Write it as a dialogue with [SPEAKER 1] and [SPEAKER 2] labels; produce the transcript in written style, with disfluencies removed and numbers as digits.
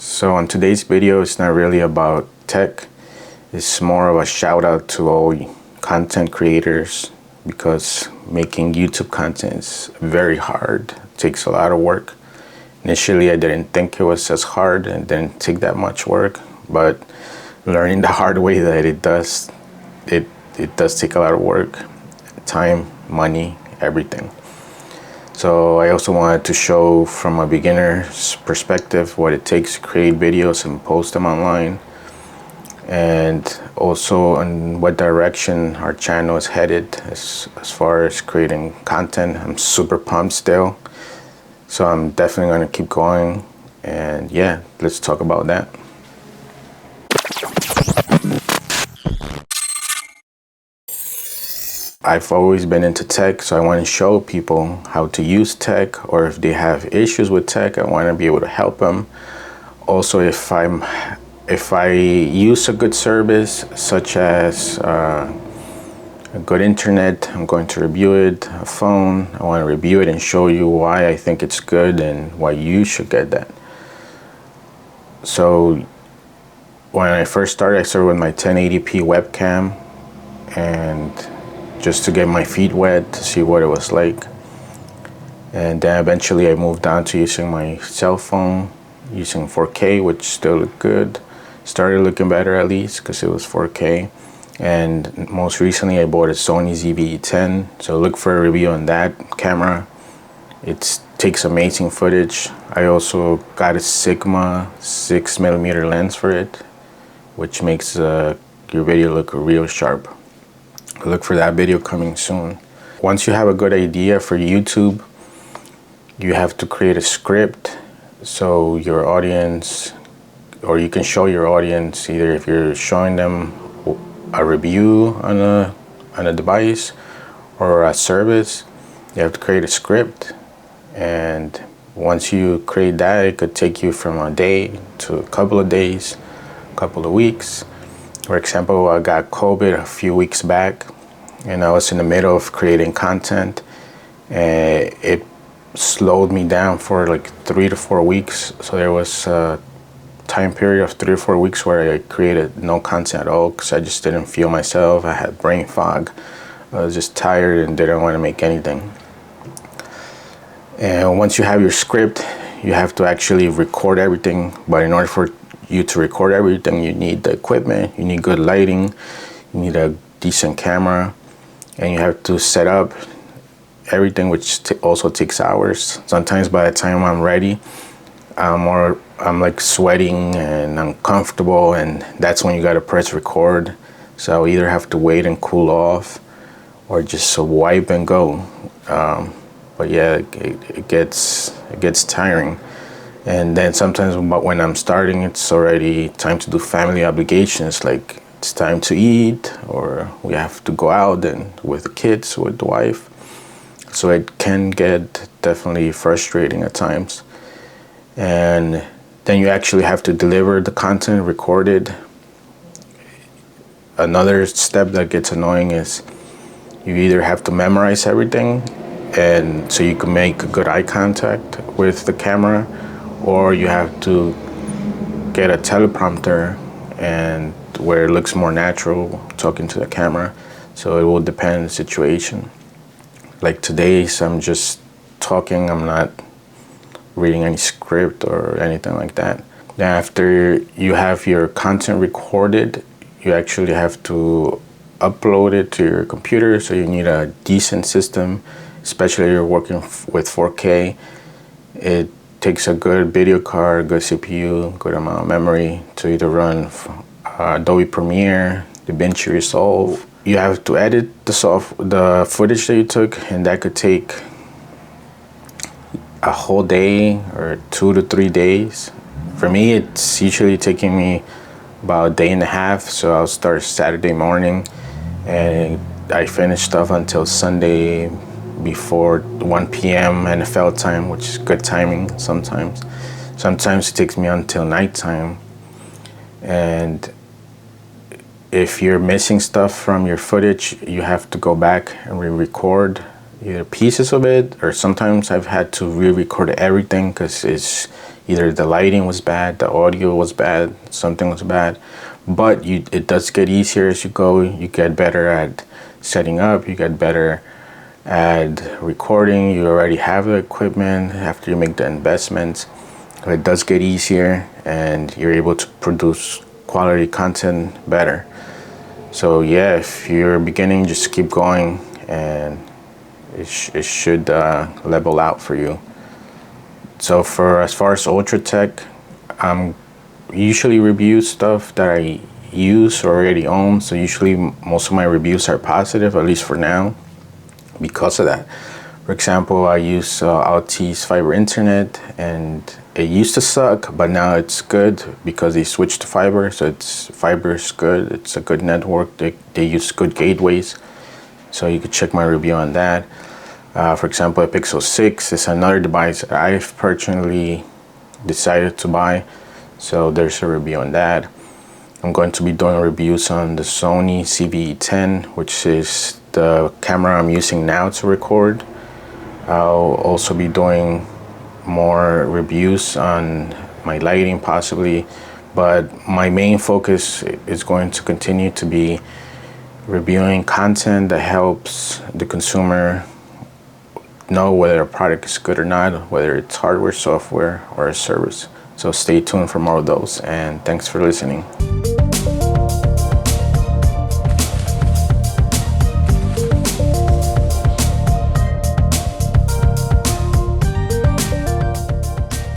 [SPEAKER 1] So on today's video, it's not really about tech. It's more of a shout out to all content creators, because making YouTube content is very hard. It takes a lot of work. Initially, I didn't think it was as hard and didn't take that much work, but learning the hard way that it does take a lot of work, time, money, everything. So I also wanted to show from a beginner's perspective what it takes to create videos and post them online, and also on what direction our channel is headed as far as creating content. I'm super pumped still, so I'm definitely going to keep going, and yeah, let's talk about that. I've always been into tech, so I want to show people how to use tech, or if they have issues with tech, I want to be able to help them. Also, if I use a good service, such as a good internet, I'm going to review it. A phone, I want to review it and show you why I think it's good and why you should get that. So when I first started, I started with my 1080p webcam, and just to get my feet wet to see what it was like. And then eventually I moved on to using my cell phone, using 4K, which still looked good. Started looking better, at least, because it was 4K. And most recently I bought a Sony ZV-E10, so look for a review on that camera. It takes amazing footage. I also got a Sigma 6mm lens for it, which makes your video look real sharp. Look for that video coming soon. Once you have a good idea for YouTube, you have to create a script so your audience, or you can show your audience, either if you're showing them a review on a device or a service, you have to create a script. And once you create that, it could take you from a day to a couple of days, a couple of weeks. For example, I got COVID a few weeks back, and I was in the middle of creating content, and it slowed me down for like 3 to 4 weeks. So there was a time period of 3 or 4 weeks where I created no content at all, because I just didn't feel myself. I had brain fog. I was just tired and didn't want to make anything. And once you have your script, you have to actually record everything. But in order for you to record everything, you need the equipment, you need good lighting, you need a decent camera, and you have to set up everything, which also takes hours. Sometimes by the time I'm ready, I'm like sweating and uncomfortable, and that's when you gotta press record. So I either have to wait and cool off, or just wipe and go. But yeah, it gets tiring. And then sometimes when I'm starting, it's already time to do family obligations, like it's time to eat, or we have to go out and with the kids, with the wife. So it can get definitely frustrating at times. And then you actually have to deliver the content recorded. Another step that gets annoying is you either have to memorize everything, and so you can make good eye contact with the camera, or you have to get a teleprompter, and where it looks more natural talking to the camera. So it will depend on the situation. Like today, so I'm just talking, I'm not reading any script or anything like that. Then after you have your content recorded, you actually have to upload it to your computer. So you need a decent system, especially if you're working with 4K. It takes a good video card, good CPU, good amount of memory to either run Adobe Premiere, DaVinci Resolve. You have to edit the footage that you took, and that could take a whole day or 2 to 3 days. For me, it's usually taking me about a day and a half. So I'll start Saturday morning, and I finish stuff until Sunday before 1 p.m. NFL time, which is good timing sometimes. Sometimes it takes me until nighttime. And if you're missing stuff from your footage, you have to go back and re-record either pieces of it, or sometimes I've had to re-record everything because it's either the lighting was bad, the audio was bad, something was bad. But it does get easier as you go. You get better at setting up, you get better at recording. You already have the equipment after you make the investments. It does get easier, and you're able to produce quality content better. So yeah, if you're beginning, just keep going, and it should level out for you. So for as far as Ultratec, usually review stuff that I use or already own. So usually most of my reviews are positive, at least for now, because of that. For example, I use Altice fiber internet, and it used to suck, but now it's good because they switched to fiber. So fiber is good. It's a good network. They use good gateways. So you could check my review on that. For example, a Pixel 6 is another device that I've personally decided to buy. So there's a review on that. I'm going to be doing reviews on the Sony ZV-E10, which is the camera I'm using now to record. I'll also be doing more reviews on my lighting possibly, but my main focus is going to continue to be reviewing content that helps the consumer know whether a product is good or not, whether it's hardware, software, or a service. So stay tuned for more of those, and thanks for listening.